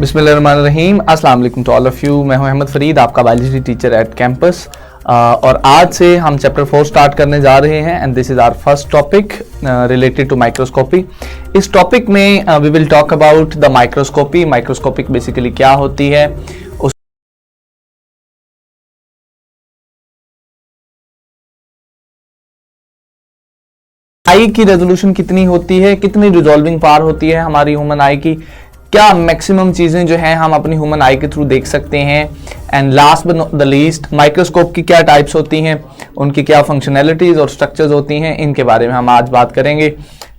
बिस्मिल्लाहिर्रहमानिर्रहीम। अस्सलाम वालेकुम टू ऑल ऑफ यू। मैं हूं अहमद फरीद, आपका बायोलॉजी टीचर एट कैंपस। और आज से हम चैप्टर 4 स्टार्ट करने जा रहे हैं and this is our first topic related to microscopy. इस टॉपिक में we will talk about the microscopy. Microscopic basically क्या होती है, आई की रेजोल्यूशन कितनी होती है, कितनी रिजॉल्विंग पावर होती है हमारी ह्यूमन आई की, क्या मैक्सिमम चीजें जो हैं हम अपनी ह्यूमन आई के थ्रू देख सकते हैं, and last but not the least microscope की क्या टाइप्स होती हैं, उनकी क्या फंक्शनैलिटीज और स्ट्रक्चर्स होती हैं, इनके बारे में हम आज बात करेंगे।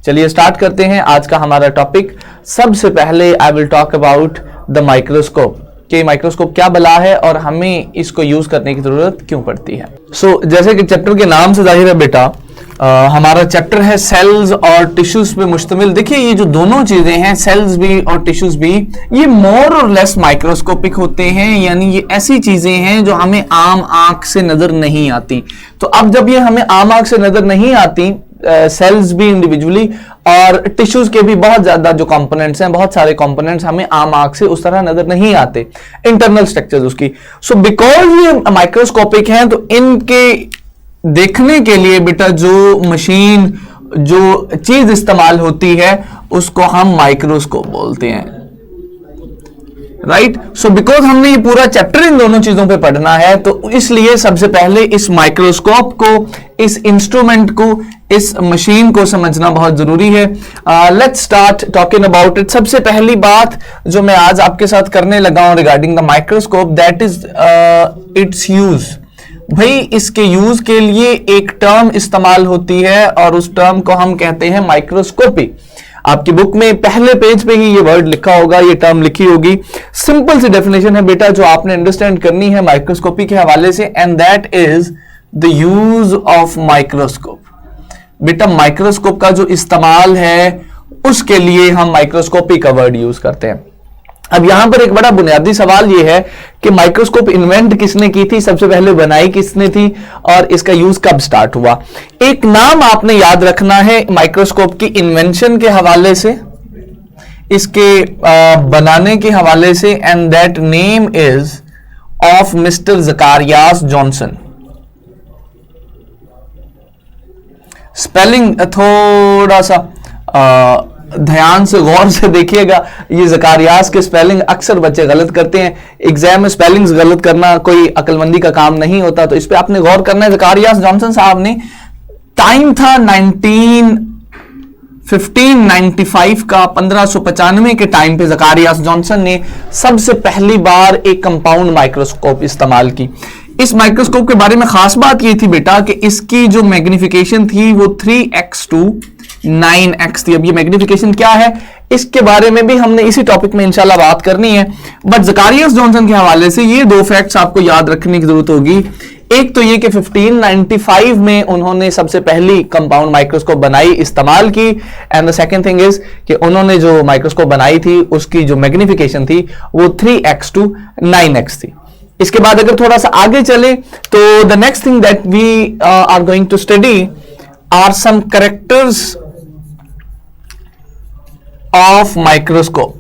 चलिए स्टार्ट करते हैं आज का हमारा टॉपिक। सबसे पहले I will talk about the microscope कि माइक्रोस्कोप क्या बला है और हमें इसको यूज करने की जरूरत क्यों पड़ती है। जैसे कि चैप्टर के नाम से जाहिर है बेटा, हमारा चैप्टर है सेल्स और टिश्यूज पे मुश्तमिल। देखिए ये जो दोनों चीजें हैं, सेल्स भी और टिश्यूज भी, ये मोर और लेस माइक्रोस्कोपिक होते हैं, यानी ये ऐसी चीजें हैं जो हमें आम आंख से नजर नहीं आती। तो अब जब ये हमें आम आंख से नजर नहीं आती, सेल्स भी इंडिविजुअली और टिश्यूज के भी बहुत ज्यादा जो कंपोनेंट्स हैं, बहुत सारे कंपोनेंट्स हमें आम आंख से उस तरह नजर नहीं आते, इंटरनल स्ट्रक्चर्स उसकी। सो बिकॉज ये माइक्रोस्कोपिक हैं तो इनके देखने के लिए बेटा जो मशीन, जो चीज इस्तेमाल होती है उसको हम माइक्रोस्कोप बोलते हैं, राइट। सो बिकॉज हमने ये पूरा चैप्टर इन दोनों चीजों पे पढ़ना है तो इसलिए सबसे पहले इस माइक्रोस्कोप को, इस इंस्ट्रूमेंट को, इस मशीन को समझना बहुत जरूरी है। Let's start talking about it. सबसे पहली बात जो मैं आज आपके साथ करने लगा हूं regarding the microscope, that is it's use. भाई इसके यूज के लिए एक टर्म इस्तेमाल होती है और उस टर्म को हम कहते हैं माइक्रोस्कोपी। आपकी बुक में पहले पेज पे ही ये वर्ड लिखा होगा, ये टर्म लिखी होगी। सिंपल सी डेफिनेशन है बेटा जो आपने अंडरस्टैंड करनी है माइक्रोस्कोपी के हवाले से, and that is the use of microscope. बेटा माइक्रोस्कोप का जो इस्तेमाल है उसके लिए हम माइक्रोस्कोपी का वर्ड यूज करते हैं। अब यहां पर एक बड़ा बुनियादी सवाल यह है कि माइक्रोस्कोप इन्वेंट किसने की थी, सबसे पहले बनाई किसने थी और इसका यूज कब स्टार्ट हुआ। एक नाम आपने याद रखना है माइक्रोस्कोप की इन्वेंशन के हवाले से, इसके बनाने के हवाले से, and that name is of mister Zacharias Johnson. Spelling थोड़ा सा ध्यान से गौर से देखिएगा, ये ज़कारियास के स्पेलिंग अक्सर बच्चे गलत करते हैं। एग्जाम में स्पेलिंग्स गलत करना कोई अक्लमंदी का काम नहीं होता, तो इस पे आपने गौर करना है। ज़कारियास जॉनसन साहब ने, टाइम था 1595 का, 1595 के टाइम पे ज़कारियास जॉनसन ने सबसे पहली बार एक कंपाउंड माइक्रोस्कोप इस्तेमाल की। इस माइक्रोस्कोप के बारे में खास बात यह थी बेटा कि इसकी जो मैग्निफिकेशन थी वो 3x to 9x थी। अब ये मैग्निफिकेशन क्या है इसके बारे में भी हमने इसी टॉपिक में इंशाल्लाह बात करनी है, बट ज़कारियास जॉनसन के हवाले से ये दो फैक्ट्स आपको याद रखने की जरूरत होगी। एक तो ये कि 1595 में उन्होंने सबसे पहली कंपाउंड माइक्रोस्कोप बनाई, इस्तेमाल की, and the second thing is कि उन्होंने जो माइक्रोस्कोप बनाई थी उसकी जो मैग्निफिकेशन थी वो 3x to 9x थी। इसके बाद अगर थोड़ा सा आगे चले तो the next thing that we are going to study are some characters of microscope.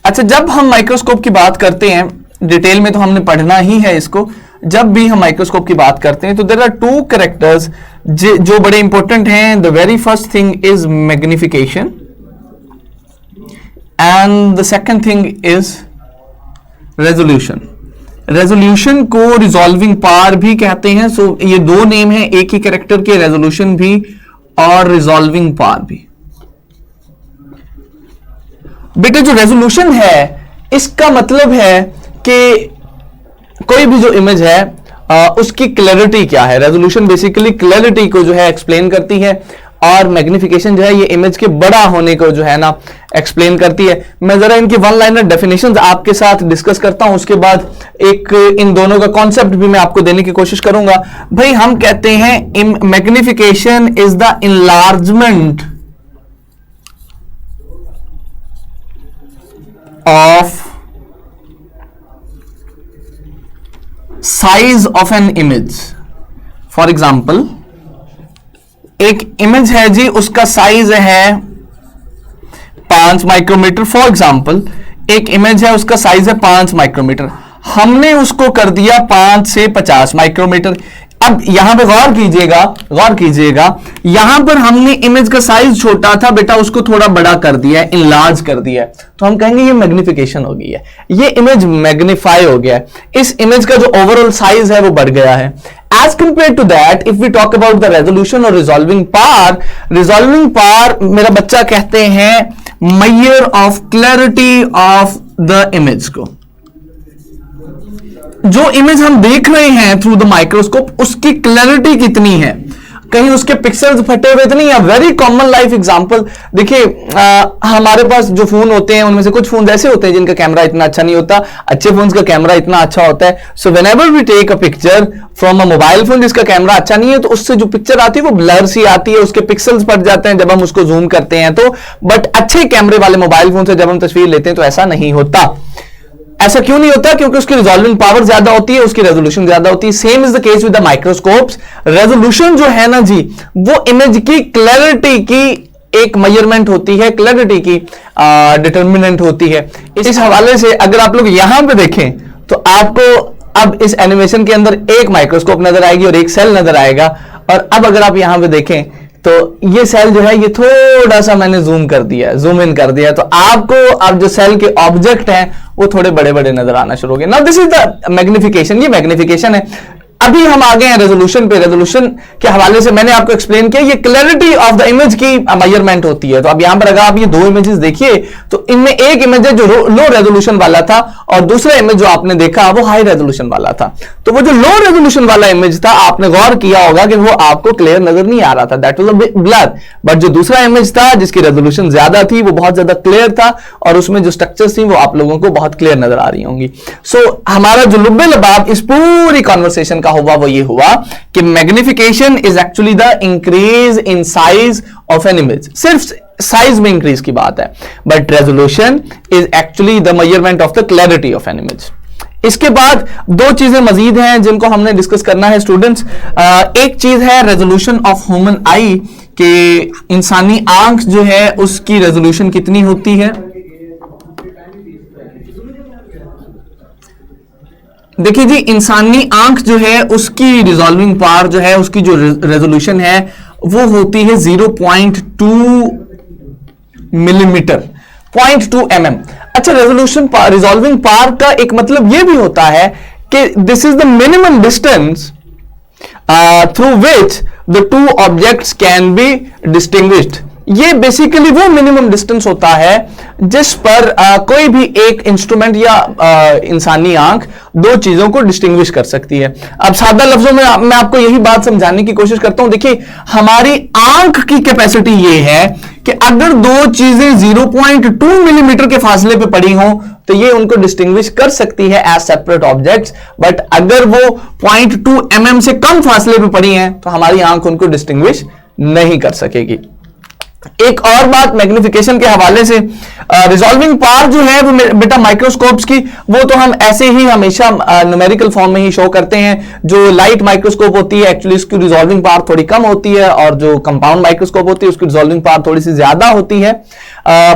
अच्छा, जब हम माइक्रोस्कोप की बात करते हैं, डिटेल में तो हमने पढ़ना ही है इसको, जब भी हम माइक्रोस्कोप की बात करते हैं तो देयर आर टू कैरेक्टर्स जो बड़े इंपॉर्टेंट हैं। The very first thing is magnification and the second thing is resolution. Resolution को रिजॉल्विंग पावर भी कहते हैं। सो ये दो नेम हैं एक ही कैरेक्टर के, रेजोल्यूशन भी और रिजॉल्विंग पावर भी। बेटे जो रेजोल्यूशन है इसका मतलब है कि कोई भी जो इमेज है उसकी क्लैरिटी क्या है। रेजोल्यूशन बेसिकली क्लैरिटी को जो है एक्सप्लेन करती है और मैग्निफिकेशन जो है ये इमेज के बड़ा होने को जो है ना एक्सप्लेन करती है। मैं जरा इनकी वन लाइनर डेफिनेशंस आपके साथ डिस्कस करता हूं, उसके बाद एक इन दोनों का कॉन्सेप्ट भी मैं आपको देने की कोशिश करूंगा। भाई हम कहते हैं magnification is the enlargement of size of an image। For example एक इमेज है जी, उसका साइज है 5 माइक्रोमीटर। फॉर एग्जाम्पल एक इमेज है, उसका साइज है 5 माइक्रोमीटर, हमने उसको कर दिया 5 से 50 माइक्रोमीटर। अब यहां पे गौर कीजिएगा, यहां पर हमने इमेज का साइज छोटा था बेटा, उसको थोड़ा बड़ा कर दिया है, इनलार्ज कर दिया है, तो हम कहेंगे ये मैग्निफिकेशन हो गई है, ये इमेज मैग्नीफाई हो गया है, इस इमेज का जो ओवरऑल साइज है वो बढ़ गया है। As compared to that, if we talk about the resolution or resolving power मेरा बच्चा कहते हैं measure of clarity of the image को। जो इमेज हम देख रहे हैं थ्रू द माइक्रोस्कोप, उसकी क्लैरिटी कितनी है, कहीं उसके पिक्सेल्स फटे हुए तो नहीं है। वेरी कॉमन लाइफ एग्जांपल देखिए, हमारे पास जो फोन होते हैं उनमें से कुछ फोन ऐसे होते हैं जिनका कैमरा इतना अच्छा नहीं होता, अच्छे फोन्स का कैमरा इतना अच्छा होता है। So whenever we take a picture from a mobile phone जिसका कैमरा अच्छा नहीं है, तो उससे जो पिक्चर आती है वो ब्लर सी आती है, उसके पिक्सल्स फट जाते हैं जब हम उसको जूम करते हैं तो। बट अच्छे कैमरे वाले मोबाइल फोन से जब हम तस्वीर लेते हैं तो ऐसा नहीं होता। ऐसा क्यों नहीं होता? क्योंकि उसकी रिजॉल्विंग पावर ज्यादा होती है, उसकी रेजोल्यूशन ज्यादा होती है। Same is the case with the microscopes. Resolution जो है ना जी, वो इमेज की क्लैरिटी की एक मेजरमेंट होती है, क्लैरिटी की डिटर्मिनेंट होती है। इस हवाले से अगर आप लोग यहां पे देखें तो आपको अब इस एनिमेशन के अंदर एक माइक्रोस्कोप नजर आएगी और एक सेल नजर आएगा। और अब अगर आप यहां पे देखें तो ये सेल जो है ये थोड़ा सा मैंने जूम इन कर दिया, तो आपको अब जो सेल के ऑब्जेक्ट हैं वो थोड़े बड़े बड़े नजर आना शुरू हो गए। Now this is the magnification, ये मैग्निफिकेशन है। अभी हम आ गए हैं रेजोल्यूशन पे। रेजोल्यूशन के हवाले से मैंने आपको एक्सप्लेन किया, ये क्लैरिटी ऑफ द इमेज की मेजरमेंट होती है। तो अब यहां पर अगर आप ये दो इमेजेस देखिए तो इनमें एक इमेज है जो लो रेजोल्यूशन वाला था और दूसरा इमेज जो आपने देखा वो हाई रेजोल्यूशन वाला था। तो वो जो लो रेजोल्यूशन वाला इमेज था, आपने गौर किया होगा कि वो आपको क्लियर नजर नहीं आ रहा था, that was a blur. But जो दूसरा इमेज था जिसकी रेजोल्यूशन ज्यादा थी वो बहुत ज्यादा क्लियर था और उसमें जो स्ट्रक्चर्स थी वो आप लोगों को बहुत क्लियर नजर आ रही होंगी। सो हमारा जो लुब्बे लबाब इस पूरी कॉन्वर्सेशन का हुआ वो ये हुआ कि magnification is actually the increase in size of an image. सिर्फ साइज में इंक्रीज की बात है, but resolution is actually the measurement of the clarity of an image. इसके बाद दो चीजें मजीद हैं जिनको हमने डिस्कस करना है स्टूडेंट्स। एक चीज है रेजोल्यूशन ऑफ ह्यूमन आई, कि इंसानी आंख जो है उसकी रेजोल्यूशन कितनी होती है। देखिए जी, इंसानी आंख जो है उसकी रिजॉल्विंग पावर जो है, उसकी जो रेजोल्यूशन है वो होती है 0.2 मिलीमीटर, 0.2 mm। अच्छा, रेजोल्यूशन रिजॉल्विंग पावर का एक मतलब यह भी होता है कि this is the minimum distance through which the two objects can be distinguished. ये बेसिकली वो मिनिमम डिस्टेंस होता है जिस पर कोई भी एक इंस्ट्रूमेंट या इंसानी आंख दो चीजों को डिस्टिंग्विश कर सकती है। अब सादा लफ्जों में मैं आपको यही बात समझाने की कोशिश करता हूं। देखिए, हमारी आंख की कैपेसिटी ये है कि अगर दो चीजें 0.2 मिलीमीटर के फासले पे पड़ी हों तो ये उनको डिस्टिंग्विश कर सकती है एज सेपरेट ऑब्जेक्ट्स। बट अगर वो 0.2 mm से कम फासले पे पड़ी हैं तो हमारी आंख उनको डिस्टिंग्विश नहीं कर सकेगी। एक और बात मैग्निफिकेशन के हवाले से, रिजॉल्विंग पावर जो है वो बेटा माइक्रोस्कोप्स की, वो तो हम ऐसे ही हमेशा न्यूमेरिकल फॉर्म में ही शो करते हैं। जो लाइट माइक्रोस्कोप होती है एक्चुअली उसकी रिजॉल्विंग पावर थोड़ी कम होती है और जो कंपाउंड माइक्रोस्कोप होती है उसकी रिजॉल्विंग पावर थोड़ी सी ज्यादा होती है।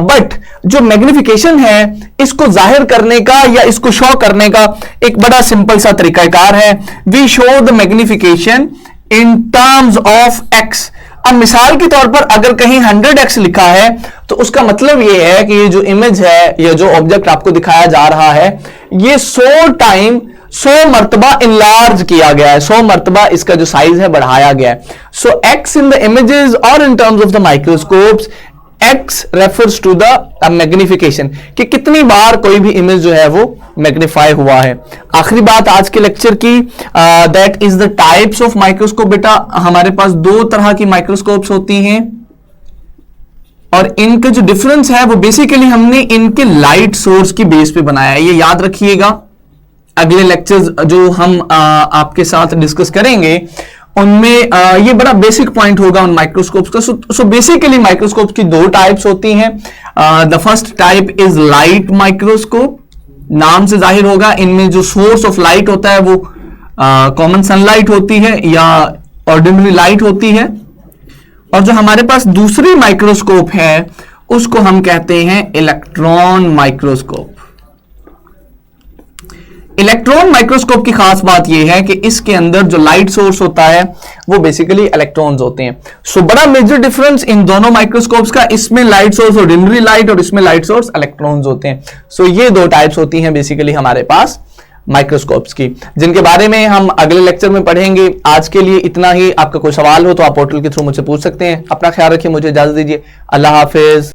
बट जो मैग्निफिकेशन है इसको जाहिर करने का या इसको शो करने का एक बड़ा सिंपल सा तरीकाकार है। We show the magnification in terms of x. अब मिसाल के तौर पर अगर कहीं 100x लिखा है तो उसका मतलब यह है कि ये जो इमेज है या जो ऑब्जेक्ट आपको दिखाया जा रहा है ये 100 मर्तबा इनलार्ज किया गया है, 100 मर्तबा इसका जो साइज है बढ़ाया गया है। So x in the images और in terms of the microscopes, x refers to the magnification, कि कितनी बार कोई भी इमेज जो है वो मैग्नीफाई हुआ है। आखिरी बात आज के लेक्चर की, that is the types of microscope. बेटा हमारे पास दो तरह की माइक्रोस्कोप्स होती हैं और इनका जो डिफरेंस है वो बेसिकली हमने इनके लाइट सोर्स की बेस पे बनाया है। ये याद रखिएगा, अगले लेक्चर्स जो हम आपके साथ डिस्कस करेंगे उनमें ये बड़ा बेसिक पॉइंट होगा उन माइक्रोस्कोप्स का। सो बेसिकली माइक्रोस्कोप की दो टाइप्स होती हैं। The first type is light microscope, नाम से जाहिर होगा इनमें जो सोर्स ऑफ लाइट होता है वो कॉमन सनलाइट होती है या ऑर्डिनरी लाइट होती है। और जो हमारे पास दूसरी माइक्रोस्कोप है उसको हम कहते हैं इलेक्ट्रॉन माइक्रोस्कोप। इलेक्ट्रॉन माइक्रोस्कोप की खास बात यह है कि इसके अंदर जो लाइट सोर्स होता है वो बेसिकली इलेक्ट्रॉन्स होते हैं। सो बड़ा मेजर डिफरेंस इन दोनों माइक्रोस्कोप्स का, इसमें लाइट सोर्स ऑर्डिनरी लाइट और इसमें लाइट सोर्स इलेक्ट्रॉन्स होते हैं। सो ये दो टाइप्स होती हैं बेसिकली हमारे पास माइक्रोस्कोप्स की, जिनके बारे में हम अगले लेक्चर में पढ़ेंगे। आज के लिए इतना ही। आपका कोई सवाल हो तो आप पोर्टल के थ्रू मुझसे पूछ सकते हैं। अपना ख्याल रखिए, मुझे इजाजत दीजिए। अल्लाह हाफिज।